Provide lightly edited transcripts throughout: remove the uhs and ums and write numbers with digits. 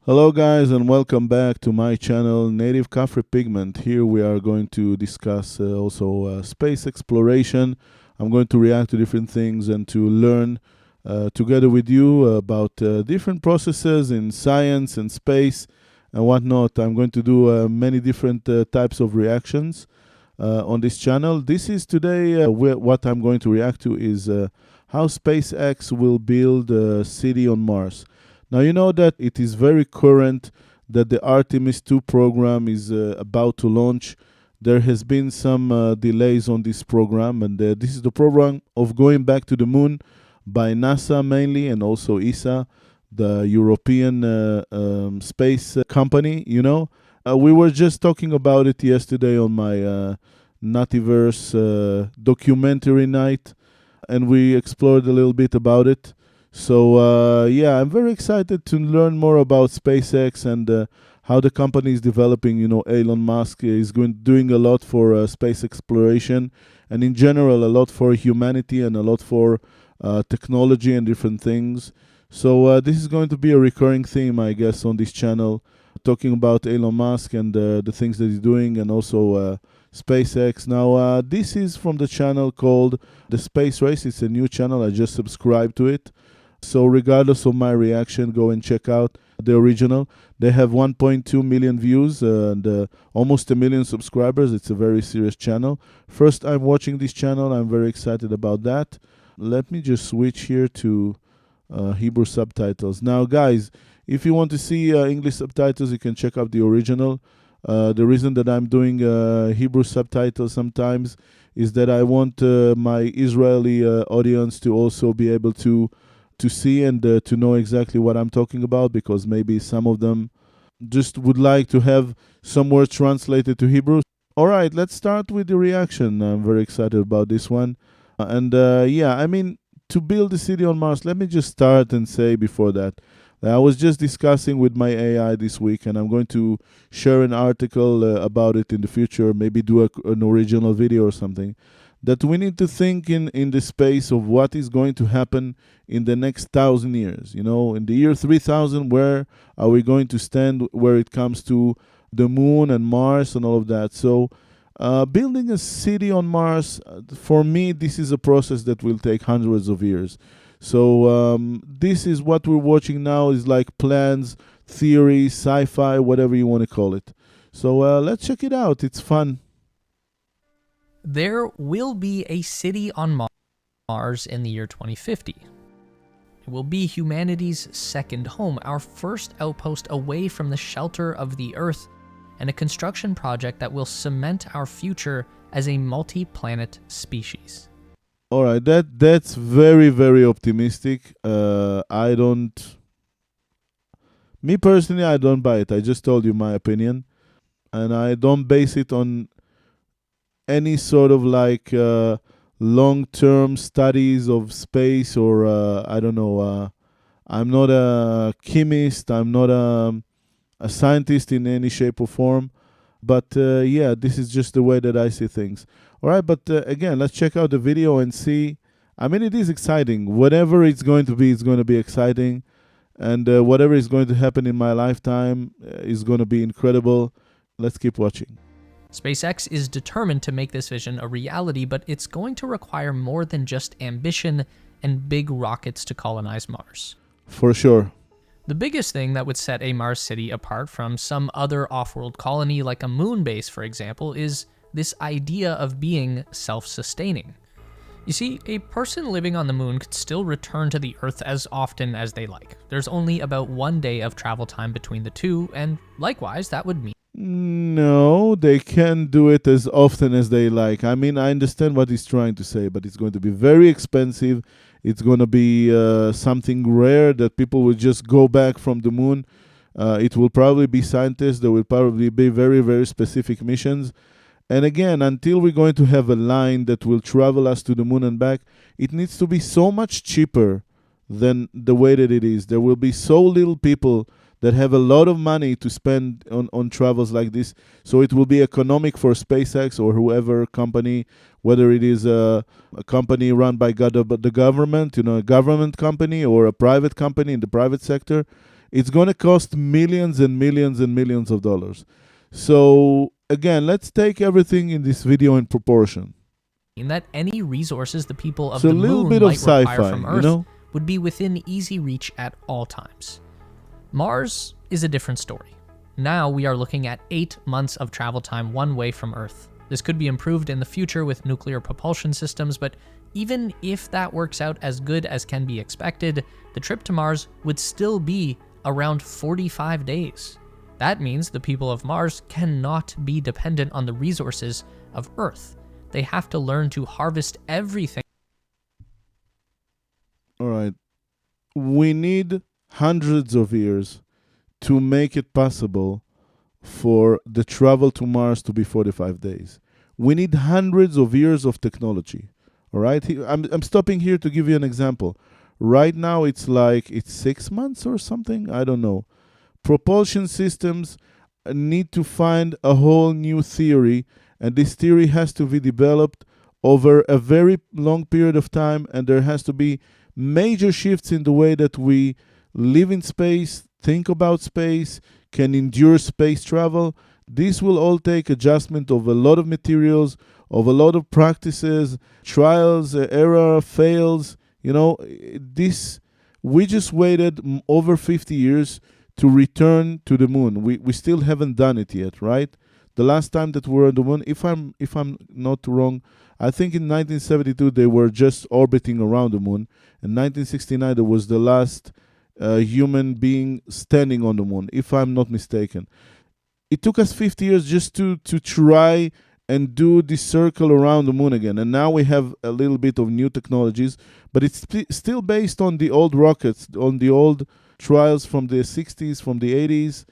Hello guys and welcome back to my channel Native Kafri Pigment. Here we are going to discuss also space exploration. I'm going to react to different things and to learn together with you about different processes in science and space and whatnot. I'm going to do many different types of reactions on this channel. This is today what I'm going to react to is how SpaceX will build a city on Mars. Now, you know that it is very current that the Artemis 2 program is about to launch. There has been some delays on this program, and this is the program of going back to the moon by NASA mainly, and also ESA, the European space company, you know. We were just talking about it yesterday on my Nativerse documentary night, and we explored a little bit about it. So yeah, I'm very excited to learn more about SpaceX and how the company is developing. You know, Elon Musk is doing a lot for space exploration, and in general, a lot for humanity and a lot for technology and different things. So this is going to be a recurring theme, I guess, on this channel, talking about Elon Musk and the things that he's doing, and also SpaceX. Now, this is from the channel called The Space Race. It's a new channel. I just subscribed to it. So regardless of my reaction, go and check out the original. They have 1.2 million views and almost 1 million subscribers. It's a very serious channel. First time watching this channel. I'm very excited about that. Let me just switch here to Hebrew subtitles. Now, guys, if you want to see English subtitles, you can check out the original. The reason that I'm doing Hebrew subtitles sometimes is that I want my Israeli audience to also be able to see and to know exactly what I'm talking about, because maybe some of them just would like to have some words translated to Hebrew. All right, let's start with the reaction. I'm very excited about this one. Yeah, I mean, to build a city on Mars, let me just start and say before that, I was just discussing with my AI this week, and I'm going to share an article about it in the future, maybe do an original video or something, that we need to think in the space of what is going to happen in the next 1,000 years. You know, in the year 3000, where are we going to stand where it comes to the moon and Mars and all of that? So building a city on Mars, for me, this is a process that will take hundreds of years. So this is what we're watching now, is like plans, theory, sci-fi, whatever you want to call it. So let's check it out. It's fun. There will be a city on Mars in the year 2050. It will be humanity's second home, our first outpost away from the shelter of the Earth, and a construction project that will cement our future as a multi-planet species. All right, that's very, very optimistic. Me personally, I don't buy it. I just told you my opinion, and I don't base it on any sort of like long-term studies of space, or I don't know. I'm not a chemist. I'm not a scientist in any shape or form. But yeah, this is just the way that I see things. All right, but again, let's check out the video and see. I mean, it is exciting. Whatever it's going to be exciting. And whatever is going to happen in my lifetime is going to be incredible. Let's keep watching. SpaceX is determined to make this vision a reality, but it's going to require more than just ambition and big rockets to colonize Mars. For sure. The biggest thing that would set a Mars city apart from some other off-world colony, like a moon base, for example, is this idea of being self-sustaining. You see, a person living on the moon could still return to the Earth as often as they like. There's only about 1 day of travel time between the two, and likewise, that would mean no, they can do it as often as they like. I mean, I understand what he's trying to say, but it's going to be very expensive. It's going to be something rare that people will just go back from the moon. It will probably be scientists. There will probably be very, very specific missions. And again, until we're going to have a line that will travel us to the moon and back, it needs to be so much cheaper than the way that it is. There will be so little people that have a lot of money to spend on travels like this. So it will be economic for SpaceX or whoever company, whether it is a company run by the government, you know, a government company, or a private company in the private sector. It's going to cost millions and millions and millions of dollars. So again, let's take everything in this video in proportion. That any resources the people of So a the little moon bit of might require sci-fi, from you Earth know? would be within easy reach at all times. Mars is a different story. Now we are looking at 8 months of travel time one way from Earth. This could be improved in the future with nuclear propulsion systems, but even if that works out as good as can be expected, the trip to Mars would still be around 45 days. That means the people of Mars cannot be dependent on the resources of Earth. They have to learn to harvest everything. All right. We need hundreds of years to make it possible for the travel to Mars to be 45 days. We need hundreds of years of technology. All right? I'm stopping here to give you an example. Right now, it's 6 months or something. I don't know. Propulsion systems need to find a whole new theory, and this theory has to be developed over a very long period of time, and there has to be major shifts in the way that we live in space, think about space, can endure space travel. This will all take adjustment of a lot of materials, of a lot of practices, trials, error, fails. This we just waited over 50 years to return to the moon. We still haven't done it yet, right? The last time that we were on the moon, if I'm not wrong, I think in 1972 they were just orbiting around the moon. In 1969 there was the last human being standing on the moon, if I'm not mistaken. It took us 50 years just to try and do this circle around the moon again. And now we have a little bit of new technologies, but it's still based on the old rockets, on the old trials from the 60s, from the 80s.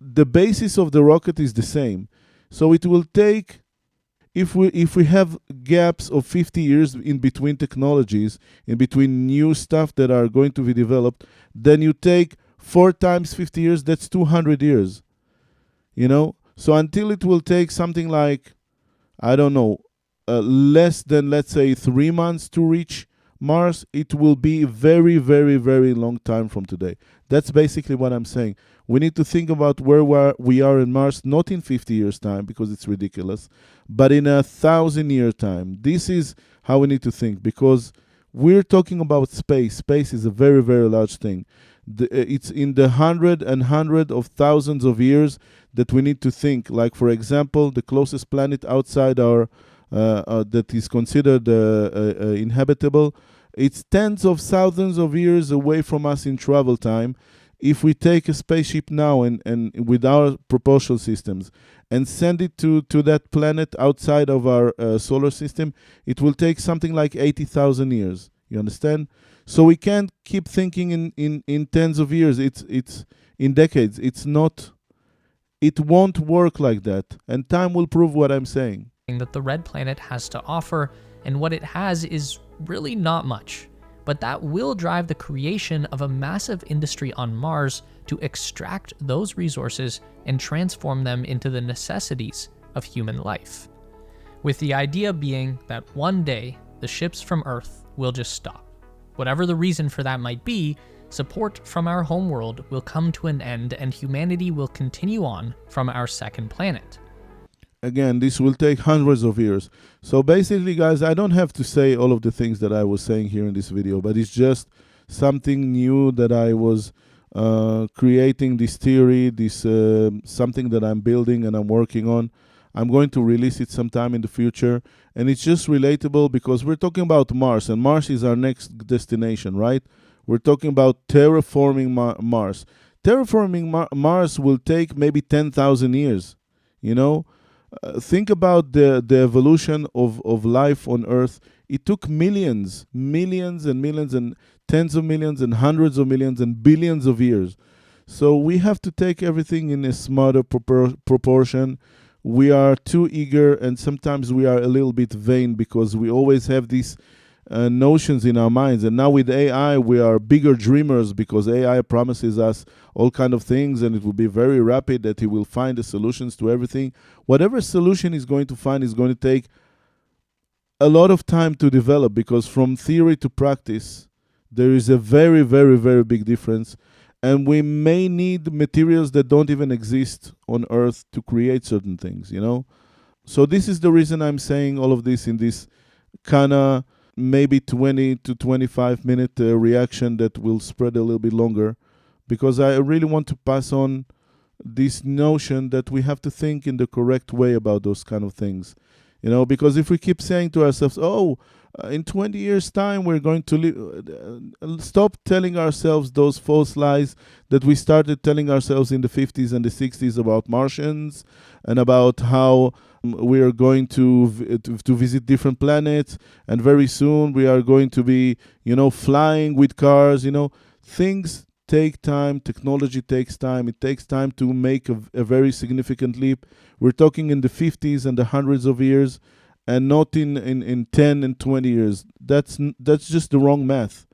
The basis of the rocket is the same. So it will take, if we have gaps of 50 years in between technologies, in between new stuff that are going to be developed, then you take 4 times 50 years, that's 200 years. So until it will take something like, I don't know, less than, let's say, 3 months to reach Mars, it will be a very, very, very long time from today. That's basically what I'm saying. We need to think about where we are in Mars, not in 50 years' time, because it's ridiculous, but in 1,000-year time. This is how we need to think, because we're talking about space. Space is a very, very large thing. It's in the hundred of thousands of years that we need to think. Like, for example, the closest planet outside our that is considered inhabitable, it's tens of thousands of years away from us in travel time. If we take a spaceship now and with our propulsion systems and send it to that planet outside of our solar system, it will take something like 80,000 years. You understand? So we can't keep thinking in tens of years. It's in decades. It won't work like that. And time will prove what I'm saying. That the red planet has to offer, and what it has is really not much. But that will drive the creation of a massive industry on Mars to extract those resources and transform them into the necessities of human life. With the idea being that one day the ships from Earth will just stop. Whatever the reason for that might be, support from our homeworld will come to an end and humanity will continue on from our second planet. Again, this will take hundreds of years. So basically, guys, I don't have to say all of the things that I was saying here in this video, but it's just something new that I was creating, this theory, this something that I'm building and I'm working on. I'm going to release it sometime in the future. And it's just relatable because we're talking about Mars, and Mars is our next destination, right? We're talking about terraforming Mars. Terraforming Mars will take maybe 10,000 years, think about the evolution of life on Earth. It took millions and millions and tens of millions and hundreds of millions and billions of years. So we have to take everything in a smarter proportion. We are too eager, and sometimes we are a little bit vain because we always have these notions in our minds. And now with AI, we are bigger dreamers because AI promises us all kind of things, and it will be very rapid that he will find the solutions to everything. Whatever solution he's going to find is going to take a lot of time to develop, because from theory to practice, there is a very, very, very big difference. and we may need materials that don't even exist on Earth to create certain things, you know? So this is the reason I'm saying all of this in this kind of maybe 20 to 25 minute reaction that will spread a little bit longer, because I really want to pass on this notion that we have to think in the correct way about those kind of things. You know, because if we keep saying to ourselves, oh, in 20 years' time, we're going to live, stop telling ourselves those false lies that we started telling ourselves in the 50s and the 60s about Martians and about how we are going to visit different planets, and very soon we are going to be, you know, flying with cars. You know, things take time. Technology takes time. It takes time to make a very significant leap. We're talking in the 50s and the hundreds of years, and not in 10 and 20 years. That's just the wrong math.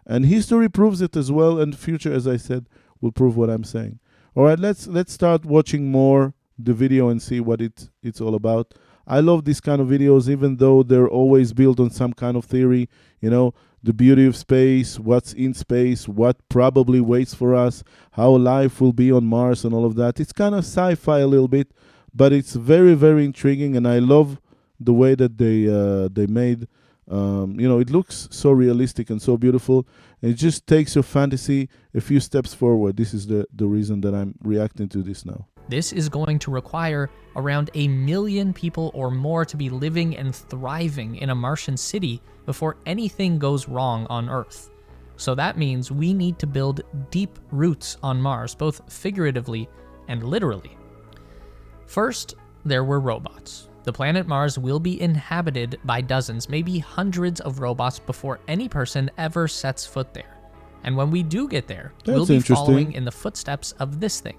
And history proves it as well, and the future, as I said, will prove what I'm saying. All right, let's start watching more the video and see what it's all about. I love these kind of videos, even though they're always built on some kind of theory, you know, the beauty of space, what's in space, what probably waits for us, how life will be on Mars and all of that. It's kind of sci-fi a little bit, but it's very, very intriguing, and I love the way that they made. You know, it looks so realistic and so beautiful. And it just takes your fantasy a few steps forward. This is the reason that I'm reacting to this now. This is going to require around 1 million people or more to be living and thriving in a Martian city before anything goes wrong on Earth. So that means we need to build deep roots on Mars, both figuratively and literally. First, there were robots. The planet Mars will be inhabited by dozens, maybe hundreds of robots before any person ever sets foot there. And when we do get there, we'll be following in the footsteps of this thing.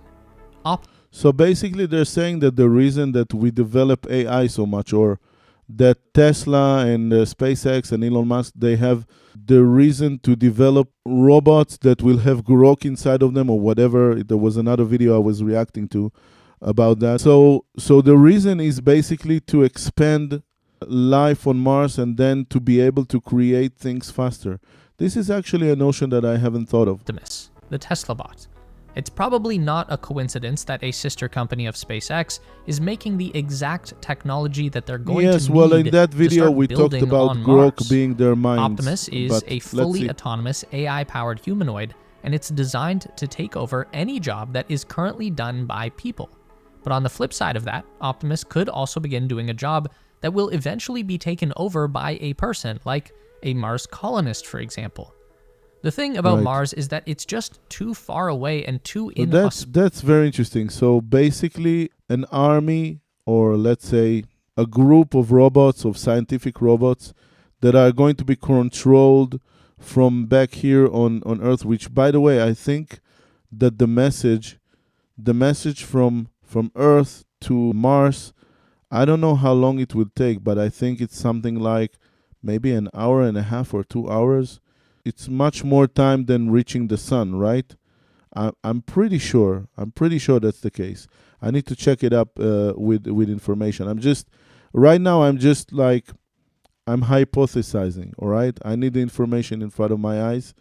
So basically they're saying that the reason that we develop AI so much, or that Tesla and SpaceX and Elon Musk, they have the reason to develop robots that will have Grok inside of them or whatever. There was another video I was reacting to about that. So the reason is basically to expand life on Mars and then to be able to create things faster. This is actually a notion that I haven't thought of. Optimus, the Tesla bot. It's probably not a coincidence that a sister company of SpaceX is making the exact technology that they're going to need. Yes, well, in that video we talked about Grok being their minds. Optimus is a fully autonomous AI-powered humanoid, and it's designed to take over any job that is currently done by people. But on the flip side of that, Optimus could also begin doing a job that will eventually be taken over by a person, like a Mars colonist, for example. The thing about Mars is that it's just too far away and too inhospitable. That's very interesting. So basically an army, or let's say a group of robots, of scientific robots, that are going to be controlled from back here on Earth, which, by the way, I think that the message from Earth to Mars, I don't know how long it will take, but I think it's something like maybe an hour and a half or 2 hours. It's much more time than reaching the sun, right? I'm pretty sure that's the case. I need to check it up with information. I'm hypothesizing, all right? I need the information in front of my eyes,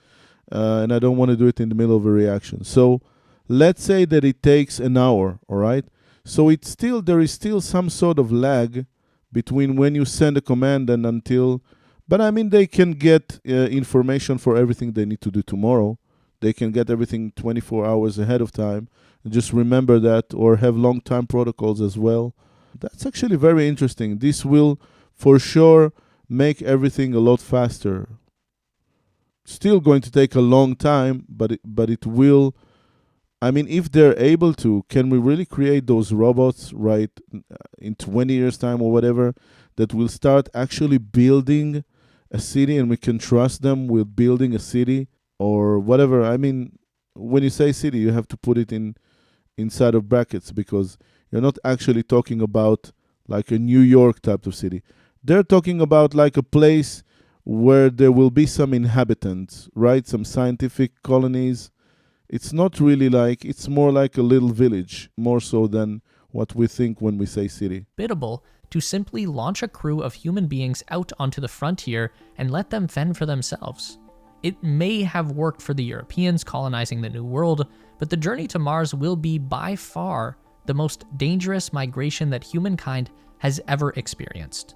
and I don't want to do it in the middle of a reaction. So let's say that it takes an hour, all right? So there is still some sort of lag between when you send a command and until. But I mean, they can get information for everything they need to do tomorrow. They can get everything 24 hours ahead of time. And just remember that, or have long time protocols as well. That's actually very interesting. This will, for sure, make everything a lot faster. Still going to take a long time, but it will. I mean, if they're able to, can we really create those robots, right, in 20 years' time or whatever, that will start actually building a city, and we can trust them with building a city or whatever? I mean, when you say city, you have to put it inside of brackets, because you're not actually talking about like a New York type of city. They're talking about like a place where there will be some inhabitants, right? Some scientific colonies. It's not really like, it's more like a little village, more so than what we think when we say city. Biddable to simply launch a crew of human beings out onto the frontier and let them fend for themselves. It may have worked for the Europeans colonizing the New World, but the journey to Mars will be by far the most dangerous migration that humankind has ever experienced.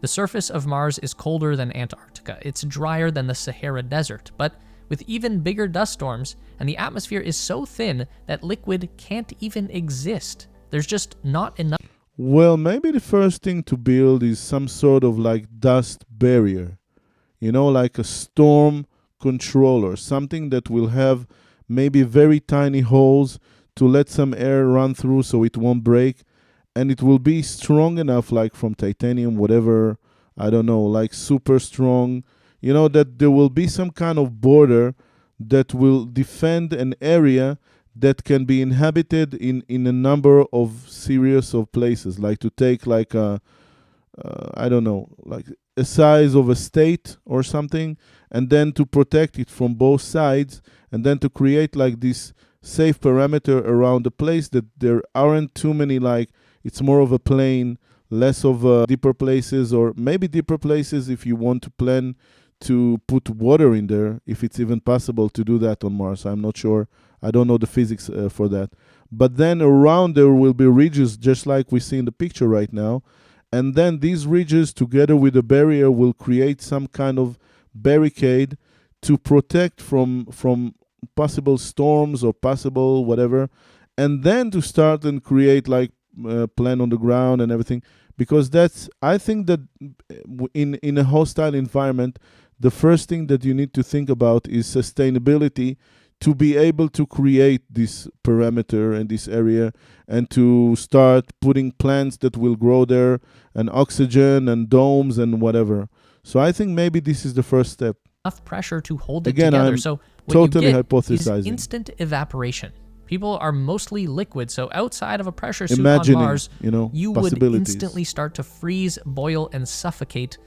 The surface of Mars is colder than Antarctica, it's drier than the Sahara Desert, but with even bigger dust storms, and the atmosphere is so thin that liquid can't even exist. There's just not enough. Well, maybe the first thing to build is some sort of like dust barrier, like a storm controller, something that will have maybe very tiny holes to let some air run through so it won't break. And it will be strong enough, like from titanium, whatever, I don't know, like super strong, that there will be some kind of border that will defend an area that can be inhabited in a number of series of places, like to take like I don't know, like a size of a state or something, and then to protect it from both sides, and then to create like this safe parameter around the place that there aren't too many, like it's more of a plain, less of deeper places, or maybe deeper places if you want to plan to put water in there, if it's even possible to do that on Mars. I'm not sure. I don't know the physics for that. But then around there will be ridges, just like we see in the picture right now. And then these ridges, together with a barrier, will create some kind of barricade to protect from possible storms or possible whatever. And then to start and create like plan on the ground and everything. Because I think that in a hostile environment, the first thing that you need to think about is sustainability, to be able to create this parameter and this area, and to start putting plants that will grow there, and oxygen and domes and whatever. So I think maybe this is the first step. Enough pressure to hold it Again, together. I'm So what totally you get hypothesizing. is instant evaporation. People are mostly liquid, so outside of a pressure suit Imagining, on Mars, you would possibilities. instantly start to freeze, boil, and suffocate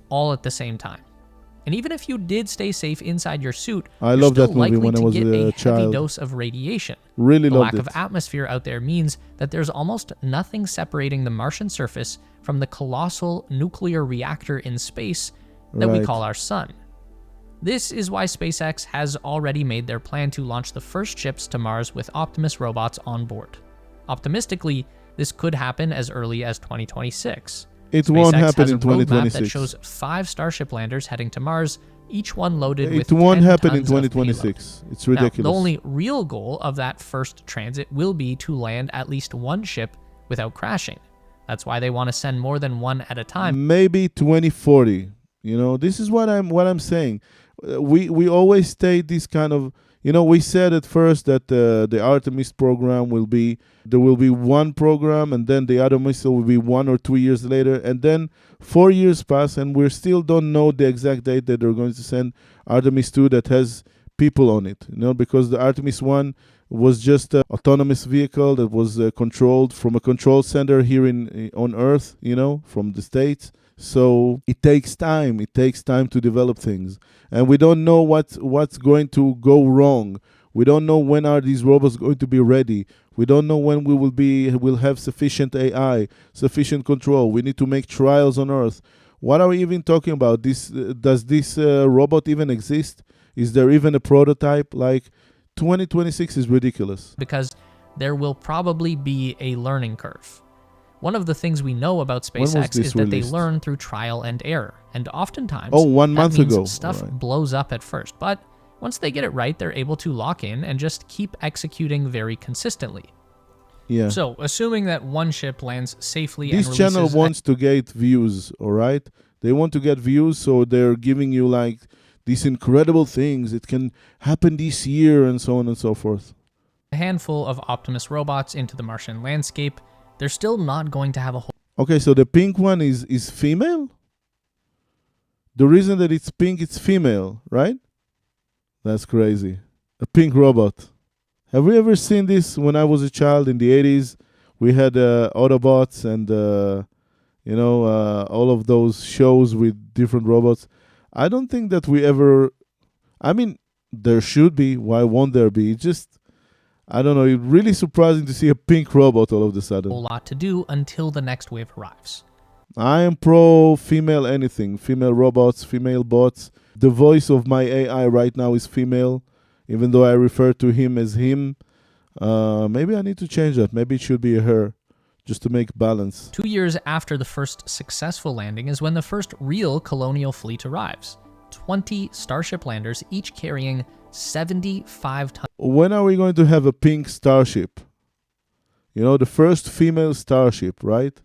all at the same time. And even if you did stay safe inside your suit, I you're love still that movie likely when I to was get a a heavy child. dose of radiation. Really The loved lack it. of atmosphere out there means that there's almost nothing separating the Martian surface from the colossal nuclear reactor in space that we Right. call our sun. This is why SpaceX has already made their plan to launch the first ships to Mars with Optimus robots on board. Optimistically, this could happen as early as 2026. It won't SpaceX happen has a in roadmap that 2026. shows 5 Starship landers heading to Mars, each one loaded with It won't 10 happen in tons of payload. 2026. It's Now, ridiculous. the only real goal of that first transit will be to land at least one ship without crashing. That's why they want to send more than one at a time. Maybe 2040. This is what I'm saying. We always state this kind of, we said at first that the Artemis program there will be one program, and then the other missile will be 1 or 2 years later, and then 4 years pass, and we still don't know the exact date that they're going to send Artemis 2 that has people on it. Because the Artemis 1 was just an autonomous vehicle that was controlled from a control center here on Earth, from the States. So it takes time. It takes time to develop things, and we don't know what's going to go wrong. We don't know when are these robots going to be ready. We don't know when we'll have sufficient AI, sufficient control. We need to make trials on Earth. What are we even talking about? Does this robot even exist? Is there even a prototype? Like 2026 is ridiculous. Because there will probably be a learning curve. One of the things we know about When was SpaceX this is that they released? learn through trial and error, and oftentimes 1 that month means ago. stuff Alright. blows up at first, but once they get it right, they're able to lock in and just keep executing very consistently. Yeah. So, assuming that one ship lands safely This and channel releases wants to get views, all right? They want to get views, so they're giving you like these incredible things. It can happen this year, and so on and so forth. a handful of Optimus robots into the Martian landscape, they're still not going to have a whole Okay, so the pink one is female? The reason that it's pink, it's female, right? That's crazy. A pink robot. Have we ever seen this when I was a child in the 80s? We had Autobots and, all of those shows with different robots. I don't think that we ever... I mean, there should be. Why won't there be? It's just... I don't know. It's really surprising to see a pink robot all of a sudden. lot to do until the next wave arrives. I am pro female anything. Female robots, female bots. The voice of my AI right now is female, even though I refer to him as him. Maybe I need to change that. Maybe it should be a her, just to make balance. 2 years after the first successful landing is when the first real colonial fleet arrives. 20 Starship landers, each carrying 75 tons. When are we going to have a pink starship? You know, the first female starship, right?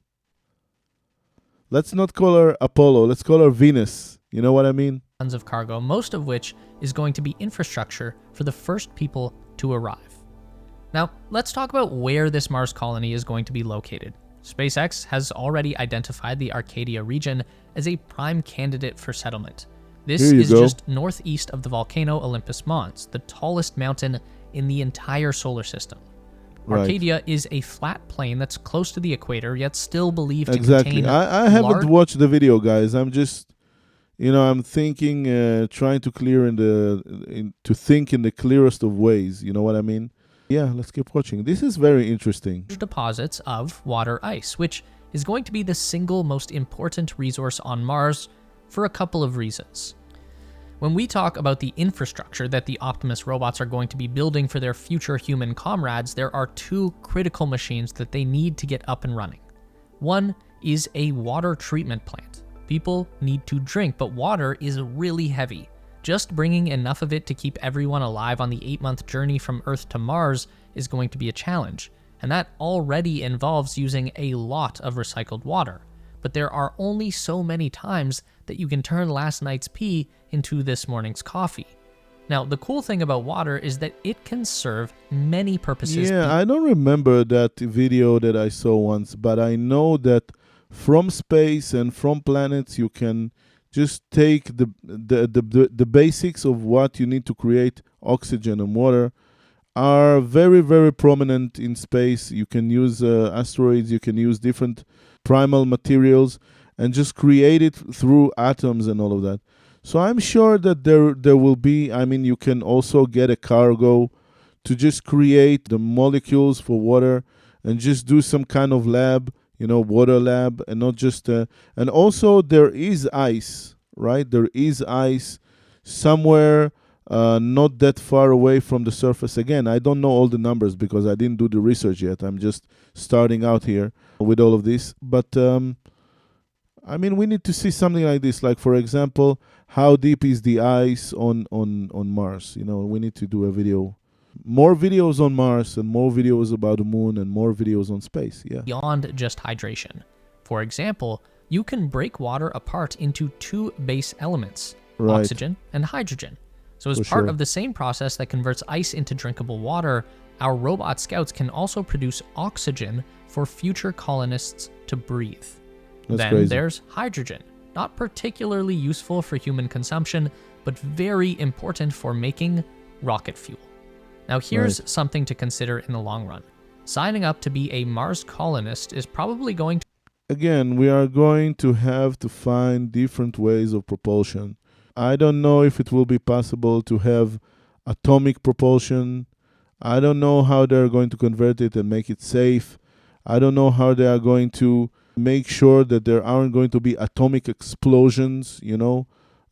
Let's not call her Apollo. Let's call her Venus. You know what I mean? Tons of cargo, most of which is going to be infrastructure for the first people to arrive. Now, let's talk about where this Mars colony is going to be located. SpaceX has already identified the Arcadia region as a prime candidate for settlement. This is just northeast of the volcano Olympus Mons, the tallest mountain in the entire solar system. Right. Arcadia is a flat plain that's close to the equator, yet still believed to Exactly. contain I haven't watched the video, guys. I'm just, I'm thinking, trying to to think in the clearest of ways. You know what I mean? Yeah, let's keep watching. This is very interesting. Deposits of water ice, which is going to be the single most important resource on Mars for a couple of reasons. When we talk about the infrastructure that the Optimus robots are going to be building for their future human comrades, there are two critical machines that they need to get up and running. One is a water treatment plant. People need to drink, but water is really heavy. Just bringing enough of it to keep everyone alive on the 8-month journey from Earth to Mars is going to be a challenge, and that already involves using a lot of recycled water. But there are only so many times that you can turn last night's pee into this morning's coffee. Now, the cool thing about water is that it can serve many purposes. Yeah, I don't remember that video that I saw once, but I know that from space and from planets you can just take the basics of what you need to create oxygen and water are very, very prominent in space. You can use asteroids, you can use different primal materials and just create it through atoms and all of that. So I'm sure that there will be, you can also get a cargo to just create the molecules for water and just do some kind of lab, water lab, and not just, and also there is ice, right? There is ice somewhere not that far away from the surface. Again, I don't know all the numbers because I didn't do the research yet. I'm just starting out here with all of this. But, we need to see something like this. Like, for example, how deep is the ice on Mars? We need to do a video. More videos on Mars and more videos about the moon and more videos on space. Yeah. Beyond just hydration. For example, you can break water apart into two base elements, right, oxygen and hydrogen. So as part of the same process that converts ice into drinkable water, our robot scouts can also produce oxygen for future colonists to breathe. That's crazy. There's hydrogen, not particularly useful for human consumption, but very important for making rocket fuel. Now here's something to consider in the long run. Signing up to be a Mars colonist is probably going to... Again, we are going to have to find different ways of propulsion. I don't know if it will be possible to have atomic propulsion. I don't know how they're going to convert it and make it safe. I don't know how they are going to make sure that there aren't going to be atomic explosions,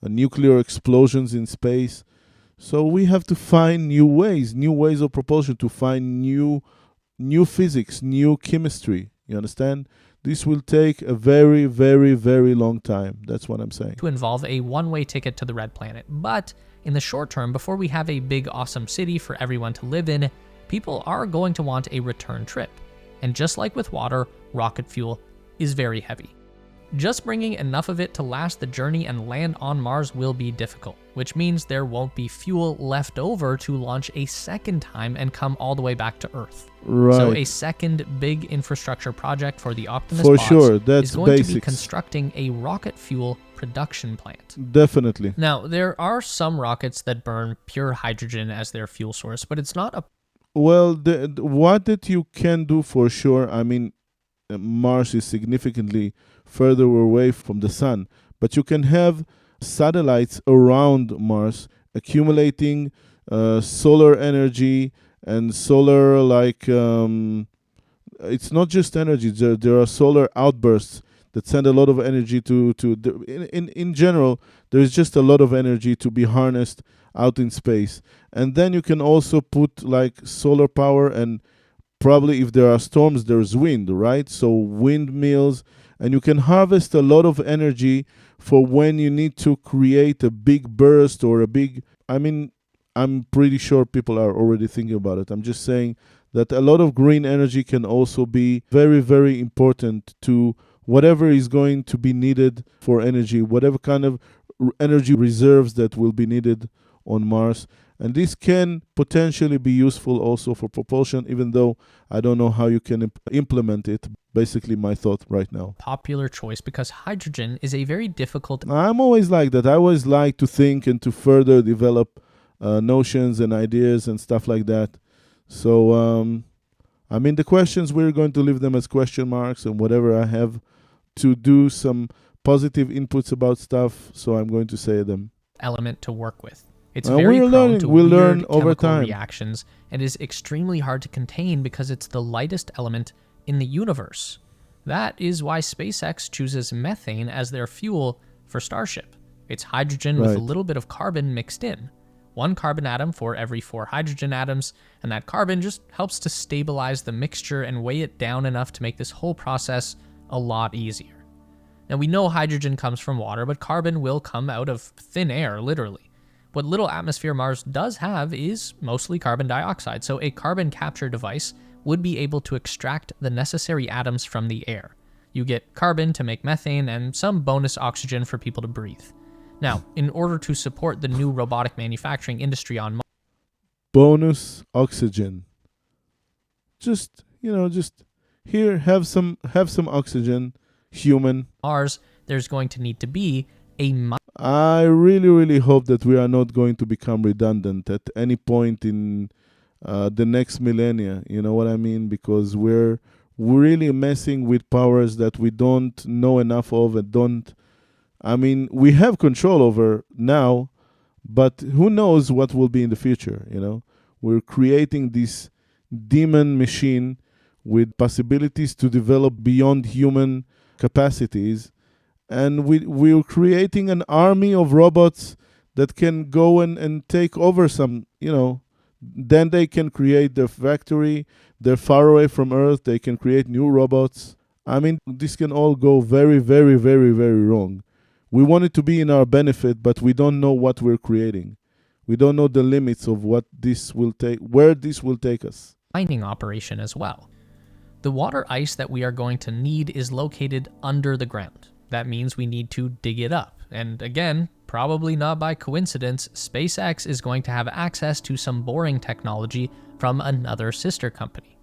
nuclear explosions in space. So we have to find new ways of propulsion, to find new physics, new chemistry. You understand? This will take a very, very, very long time. That's what I'm saying. To involve a one-way ticket to the red planet. But in the short term, before we have a big, awesome city for everyone to live in, people are going to want a return trip. And just like with water, rocket fuel is very heavy. Just bringing enough of it to last the journey and land on Mars will be difficult, which means there won't be fuel left over to launch a second time and come all the way back to Earth. Right. So a second big infrastructure project for the Optimus For bots sure, that's is going to be basics. constructing a rocket fuel production plant. Definitely. Now, there are some rockets that burn pure hydrogen as their fuel source, but it's not a... Well, what that you can do for sure, Mars is significantly further away from the sun, but you can have satellites around Mars accumulating solar energy and solar, it's not just energy, there are solar outbursts that send a lot of energy in general, there is just a lot of energy to be harnessed out in space. And then you can also put like solar power, and probably if there are storms, there's wind, right? So windmills, and you can harvest a lot of energy for when you need to create a big burst or a big, I mean, I'm pretty sure people are already thinking about it. I'm just saying that a lot of green energy can also be very, very important to whatever is going to be needed for energy, whatever kind of energy reserves that will be needed on Mars. And this can potentially be useful also for propulsion, even though I don't know how you can implement it. Basically, my thought right now. Popular choice because hydrogen is a very difficult. I'm always like that. I always like to think and to further develop notions and ideas and stuff like that. So, I mean, the questions, we're going to leave them as question marks, and whatever I have to do some positive inputs about stuff, so I'm going to say them. Element to work with. It's very prone learning. to We'll weird learn over chemical time. reactions and is extremely hard to contain because it's the lightest element in the universe. That is why SpaceX chooses methane as their fuel for Starship. It's hydrogen with a Right. little bit of carbon mixed in. One carbon atom for every 4 hydrogen atoms, and that carbon just helps to stabilize the mixture and weigh it down enough to make this whole process a lot easier. Now, we know hydrogen comes from water, but carbon will come out of thin air, literally. What little atmosphere Mars does have is mostly carbon dioxide, so a carbon capture device would be able to extract the necessary atoms from the air. You get carbon to make methane and some bonus oxygen for people to breathe. Now, in order to support the new robotic manufacturing industry on Bonus oxygen. Just here, have some oxygen, human. Mars, there's going to need to be a I really, really hope that we are not going to become redundant at any point in the next millennia. You know what I mean? Because we're really messing with powers that we don't know enough of and don't. I mean, we have control over now, but who knows what will be in the future? We're creating this demon machine with possibilities to develop beyond human capacities. And we're creating an army of robots that can go and take over some, then they can create their factory. They're far away from Earth. They can create new robots. I mean, this can all go very, very, very, very wrong. We want it to be in our benefit, but we don't know what we're creating. We don't know the limits of what this will take, where this will take us. mining operation as well. The water ice that we are going to need is located under the ground. That means we need to dig it up. And again, probably not by coincidence, SpaceX is going to have access to some boring technology from another sister company.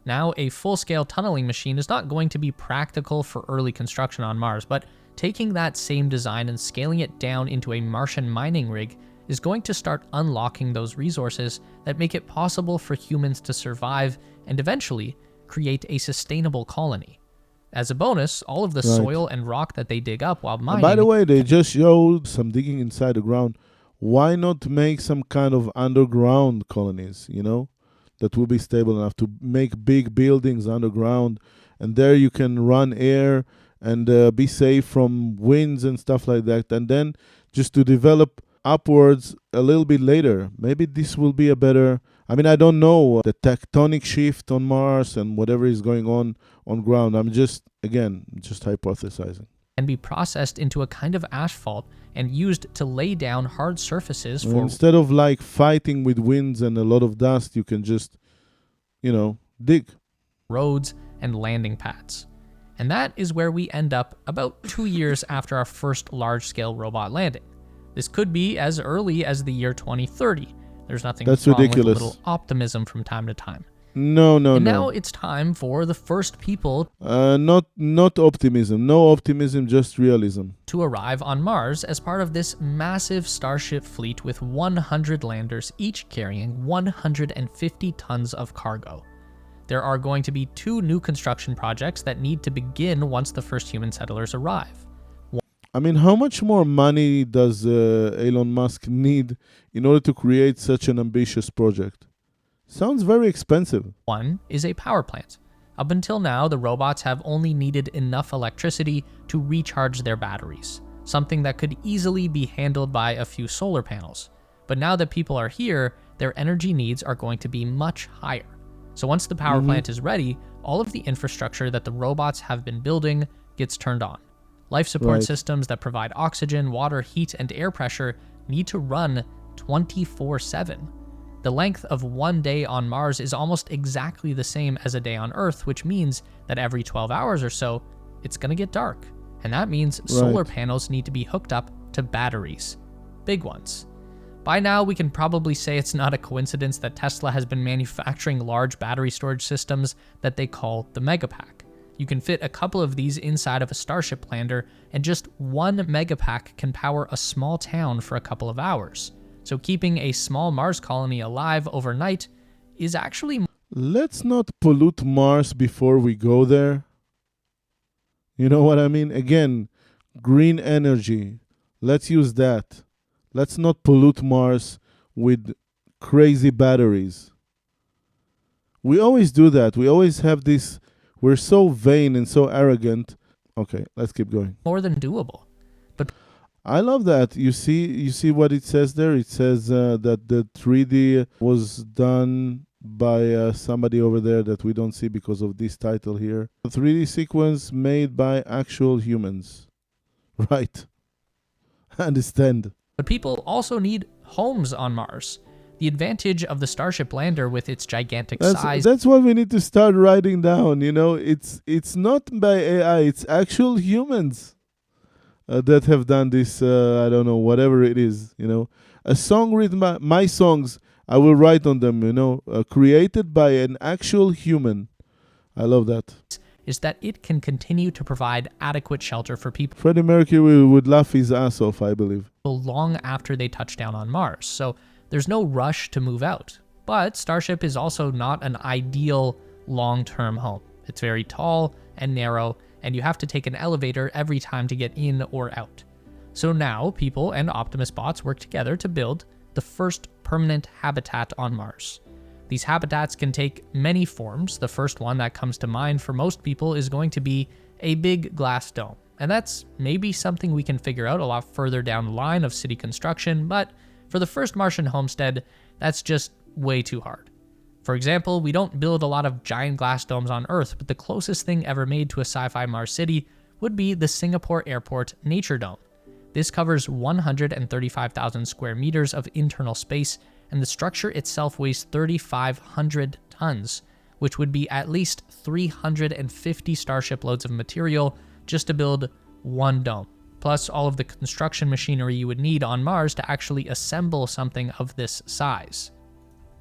Now, a full-scale tunneling machine is not going to be practical for early construction on Mars, but taking that same design and scaling it down into a Martian mining rig is going to start unlocking those resources that make it possible for humans to survive and eventually create a sustainable colony. As a bonus, all of the soil and rock that they dig up while mining... And by the way, they just showed some digging inside the ground. Why not make some kind of underground colonies, that will be stable enough to make big buildings underground, and there you can run air and be safe from winds and stuff like that, and then just to develop upwards a little bit later. Maybe this will be a better... I mean, I don't know the tectonic shift on Mars and whatever is going on ground. I'm just hypothesizing. And be processed into a kind of asphalt and used to lay down hard surfaces for... Instead of like fighting with winds and a lot of dust, you can just, dig. roads and landing pads. And that is where we end up about 2 years after our first large-scale robot landing. This could be as early as the year 2030. There's nothing That's wrong ridiculous. with a little optimism from time to time. No. And now it's time for the first people Not optimism. No optimism, just realism. to arrive on Mars as part of this massive Starship fleet with 100 landers, each carrying 150 tons of cargo. There are going to be 2 new construction projects that need to begin once the first human settlers arrive. I mean, how much more money does Elon Musk need in order to create such an ambitious project? Sounds very expensive. One is a power plant. Up until now, the robots have only needed enough electricity to recharge their batteries, something that could easily be handled by a few solar panels. But now that people are here, their energy needs are going to be much higher. So once the power plant is ready, all of the infrastructure that the robots have been building gets turned on. Life support systems that provide oxygen, water, heat, and air pressure need to run 24/7. The length of one day on Mars is almost exactly the same as a day on Earth, which means that every 12 hours or so, it's going to get dark. And that means solar panels need to be hooked up to batteries. Big ones. By now, we can probably say it's not a coincidence that Tesla has been manufacturing large battery storage systems that they call the Megapack. You can fit a couple of these inside of a Starship lander, and just one Megapack can power a small town for a couple of hours. So keeping a small Mars colony alive overnight is actually... Let's not pollute Mars before we go there. You know what I mean? Again, green energy. Let's use that. Let's not pollute Mars with crazy batteries. We always do that. We always have this. We're so vain and so arrogant. Okay, let's keep going. more than doable. But I love that. You see what it says there? It says that the 3D was done by somebody over there that we don't see because of this title here. A 3D sequence made by actual humans. Right. I understand. But people also need homes on Mars. The advantage of the Starship lander with its gigantic size... That's what we need to start writing down, you know. It's not by AI, it's actual humans that have done this, I don't know, whatever it is, you know. A song written by... My songs, I will write on them, you know, created by an actual human. I love that. is that it can continue to provide adequate shelter for people Freddie Mercury would laugh his ass off, I believe. long after they touch down on Mars. So there's no rush to move out. But Starship is also not an ideal long-term home. It's very tall and narrow, and you have to take an elevator every time to get in or out. So now people and Optimus bots work together to build the first permanent habitat on Mars. These habitats can take many forms. The first one that comes to mind for most people is going to be a big glass dome. And that's maybe something we can figure out a lot further down the line of city construction, but for the first Martian homestead, that's just way too hard. For example, we don't build a lot of giant glass domes on Earth, but the closest thing ever made to a sci-fi Mars city would be the Singapore Airport Nature Dome. This covers 135,000 square meters of internal space, and the structure itself weighs 3,500 tons, which would be at least 350 Starship loads of material just to build one dome, plus all of the construction machinery you would need on Mars to actually assemble something of this size.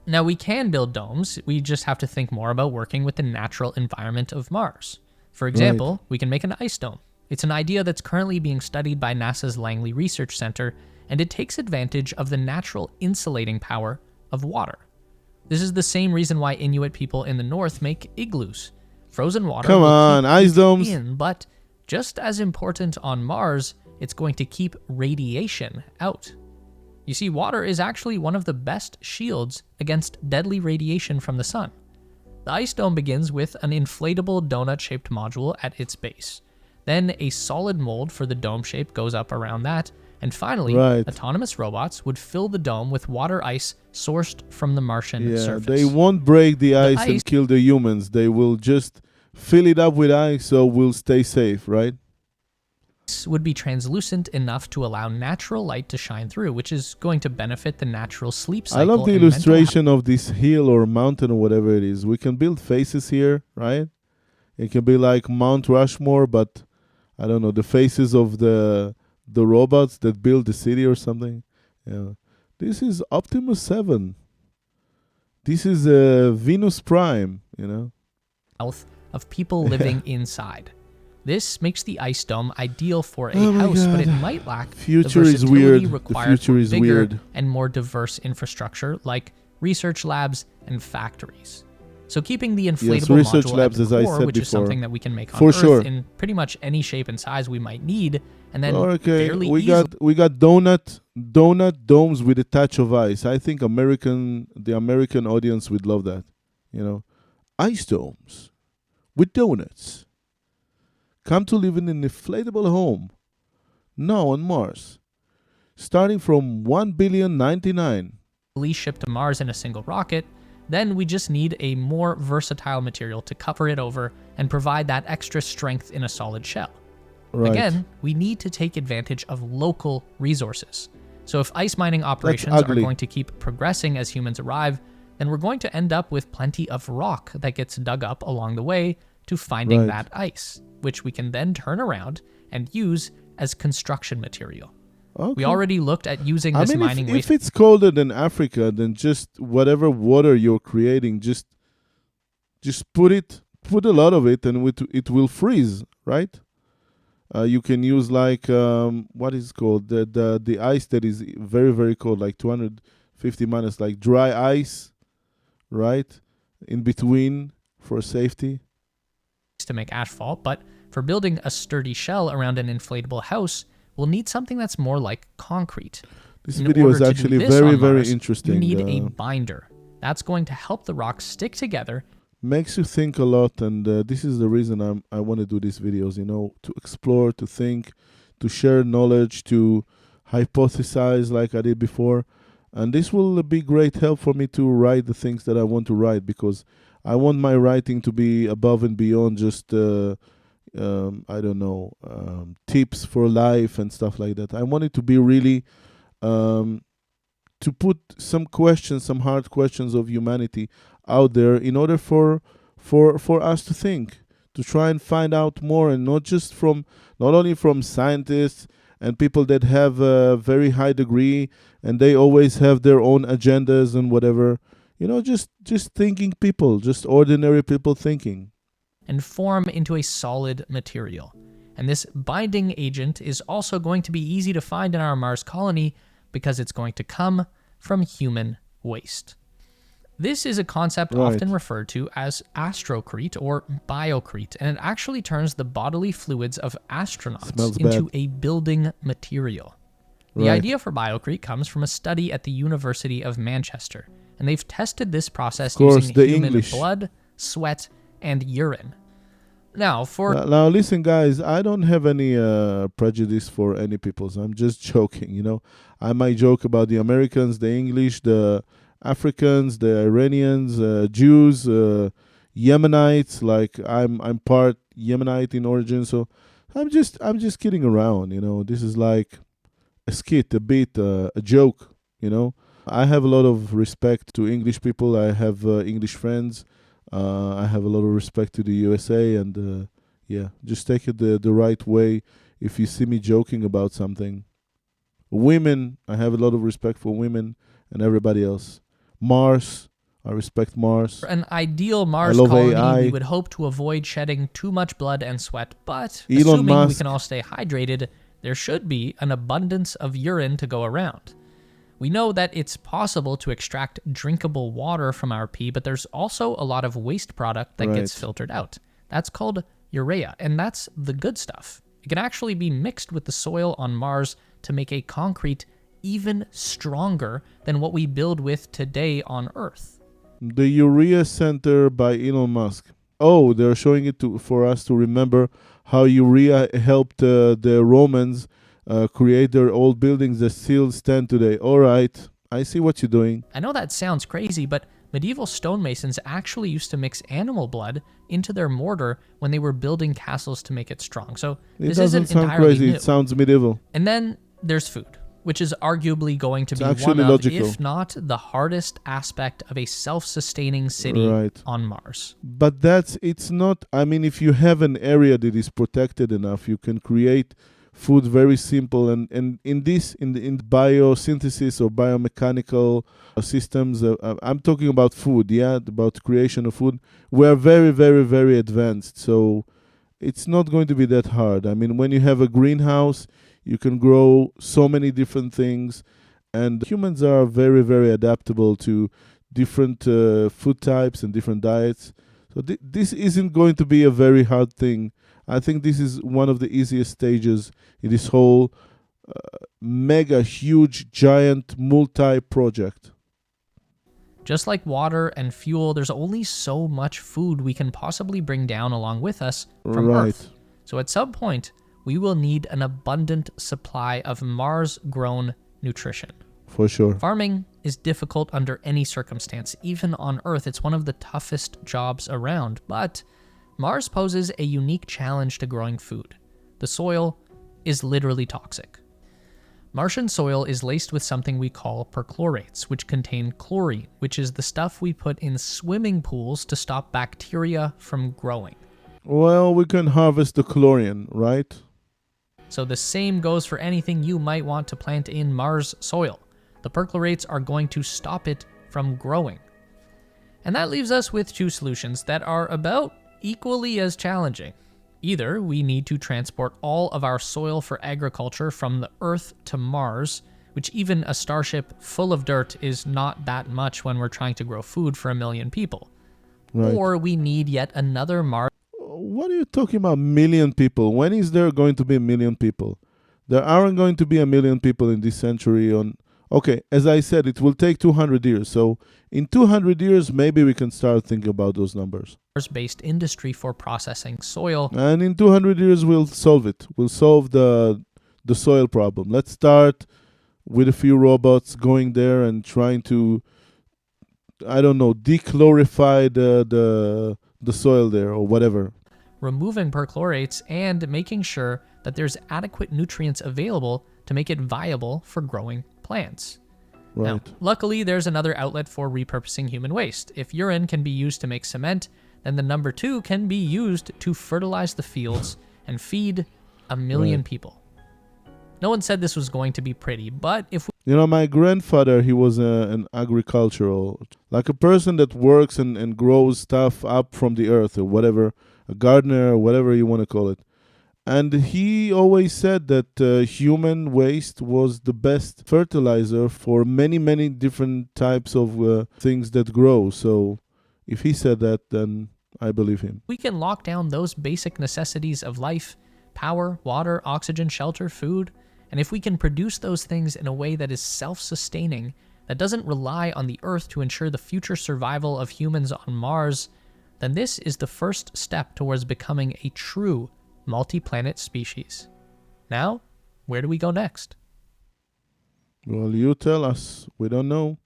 Now, we can build domes, we just have to think more about working with the natural environment of Mars. For example, we can make an ice dome. It's an idea that's currently being studied by NASA's Langley Research Center, and it takes advantage of the natural insulating power of water. This is the same reason why Inuit people in the north make igloos. Frozen water Come will on, keep ice heat domes. in, but just as important on Mars, it's going to keep radiation out. You see, water is actually one of the best shields against deadly radiation from the sun. The ice dome begins with an inflatable donut-shaped module at its base. Then a solid mold for the dome shape goes up around that, and finally, autonomous robots would fill the dome with water ice sourced from the Martian surface. They won't break the ice and kill the humans. They will just fill it up with ice so we'll stay safe, right? This would be translucent enough to allow natural light to shine through, which is going to benefit the natural sleep cycle. I love the illustration of this hill or mountain or whatever it is. We can build faces here, right? It can be like Mount Rushmore, but I don't know, the faces of the robots that build the city or something. Yeah. This is Optimus 7. This is Venus Prime, you know. Of people living inside. This makes the ice dome ideal for a house, but it might lack the versatility required for bigger and more diverse infrastructure like research labs and factories. So keeping the inflatable module at the core, which is something that we can make on Earth in pretty much any shape and size we might need, and then we got donut domes with a touch of ice. I think the American audience would love that. You know, ice domes with donuts come to live in an inflatable home now on Mars, starting from 1,000,000,099. Shipped to Mars in a single rocket, then we just need a more versatile material to cover it over and provide that extra strength in a solid shell. Right. Again, we need to take advantage of local resources. So if ice mining operations are ugly. going to keep progressing as humans arrive, then we're going to end up with plenty of rock that gets dug up along the way to finding Right. that ice, which we can then turn around and use as construction material. Okay. We already looked at using I this mean, mining if waste. it's colder than Africa, then just whatever water you're creating, just put a lot of it, and it will freeze, right? You can use like what is it called, the ice that is very very cold, like 250 minus, like dry ice, right? In between for safety. To make asphalt, but for building a sturdy shell around an inflatable house, we'll need something that's more like concrete. This In video is order to do actually this very on very Mars, interesting. You need a binder. That's going to help the rocks stick together. Makes you think a lot, and this is the reason I want to do these videos, to explore, to think, to share knowledge, to hypothesize like I did before. And this will be great help for me to write the things that I want to write, because I want my writing to be above and beyond just I don't know, tips for life and stuff like that. I want it to be really to put some questions, some hard questions of humanity out there, in order for us to think, to try and find out more, and not only from scientists and people that have a very high degree and they always have their own agendas and whatever, just thinking people, just ordinary people thinking. And form into a solid material. And this binding agent is also going to be easy to find in our Mars colony because it's going to come from human waste. This is a concept Right. often referred to as astrocrete or biocrete, and it actually turns the bodily fluids of astronauts Smells into bad. a building material. The Right. idea for biocrete comes from a study at the University of Manchester, and they've tested this process Of course, using the human English. blood, sweat, and urine. Now, for Now, listen, guys, I don't have any prejudice for any peoples. I'm just joking. I might joke about the Americans, the English, the Africans, the Iranians, Jews, Yemenites. Like I'm part Yemenite in origin, so I'm just kidding around. This is like a skit, a bit, a joke. I have a lot of respect to English people. I have English friends. I have a lot of respect to the USA, and yeah, just take it the right way. If you see me joking about something, women, I have a lot of respect for women and everybody else. Mars, I respect Mars. an ideal Mars love colony, AI. we would hope to avoid shedding too much blood and sweat, but Elon assuming we Musk. can all stay hydrated, there should be an abundance of urine to go around. We know that it's possible to extract drinkable water from our pee, but there's also a lot of waste product that gets Right. filtered out. That's called urea, and that's the good stuff. It can actually be mixed with the soil on Mars to make a concrete even stronger than what we build with today on Earth. The Urea Center by Elon Musk. Oh, they're showing it for us to remember how urea helped the Romans create their old buildings that still stand today. All right, I see what you're doing. I know that sounds crazy, but medieval stonemasons actually used to mix animal blood into their mortar when they were building castles to make it strong. So It this doesn't isn't sound entirely crazy. new. It sounds medieval. And then there's food, which is arguably going to It's be one actually of, logical. if not the hardest aspect of a self-sustaining city Right. on Mars. But it's not, I mean, if you have an area that is protected enough, you can create food very simple. And in biosynthesis or biomechanical systems, I'm talking about food, about creation of food. We're very, very, very advanced. So it's not going to be that hard. I mean, when you have a greenhouse, you can grow so many different things. And humans are very, very adaptable to different food types and different diets. So this isn't going to be a very hard thing. I think this is one of the easiest stages in this whole mega, huge, giant, multi-project. Just like water and fuel, there's only so much food we can possibly bring down along with us from Right. Earth. So at some point, we will need an abundant supply of Mars-grown nutrition. For sure. Farming is difficult under any circumstance. Even on Earth, it's one of the toughest jobs around. But Mars poses a unique challenge to growing food. The soil is literally toxic. Martian soil is laced with something we call perchlorates, which contain chlorine, which is the stuff we put in swimming pools to stop bacteria from growing. Well, we can harvest the chlorine, right? So the same goes for anything you might want to plant in Mars soil. The perchlorates are going to stop it from growing. And that leaves us with two solutions that are about equally as challenging. Either we need to transport all of our soil for agriculture from the Earth to Mars, which even a starship full of dirt is not that much when we're trying to grow food for 1 million people. Right. Or we need yet another Mars. What are you talking about, million people? When is there going to be 1 million people? There aren't going to be 1 million people in this century. Okay, as I said, it will take 200 years. So in 200 years, maybe we can start thinking about those numbers. Based industry for processing soil. And in 200 years, we'll solve it. We'll solve the soil problem. Let's start with a few robots going there and trying to, I don't know, dechlorify the soil there or whatever. Removing perchlorates and making sure that there's adequate nutrients available to make it viable for growing plants. Right. Now, luckily, there's another outlet for repurposing human waste. If urine can be used to make cement, then the number 2 can be used to fertilize the fields and feed 1 million people. No one said this was going to be pretty, but if You know, my grandfather, he was an agricultural, like a person that works and grows stuff up from the earth or whatever, a gardener or whatever you want to call it. And he always said that human waste was the best fertilizer for many, many different types of things that grow. So if he said that, then I believe him. we can lock down those basic necessities of life, power, water, oxygen, shelter, food, and if we can produce those things in a way that is self-sustaining, that doesn't rely on the Earth to ensure the future survival of humans on Mars, then this is the first step towards becoming a true multi-planet species. Now, where do we go next? Well, you tell us. We don't know.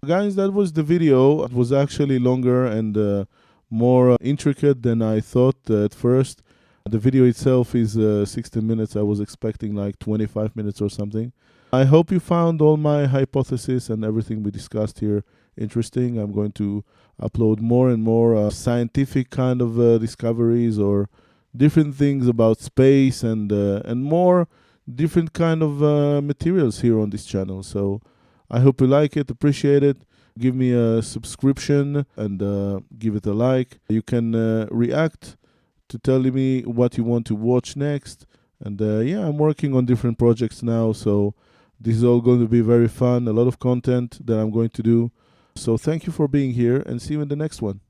Guys, that was the video. It was actually longer and more intricate than I thought at first. The video itself is 16 minutes. I was expecting like 25 minutes or something. I hope you found all my hypotheses and everything we discussed here interesting. I'm going to upload more and more scientific kind of discoveries or different things about space and more different kind of materials here on this channel. So I hope you like it, appreciate it. Give me a subscription and give it a like. You can react to telling me what you want to watch next. And yeah, I'm working on different projects now. So this is all going to be very fun. A lot of content that I'm going to do. So thank you for being here and see you in the next one.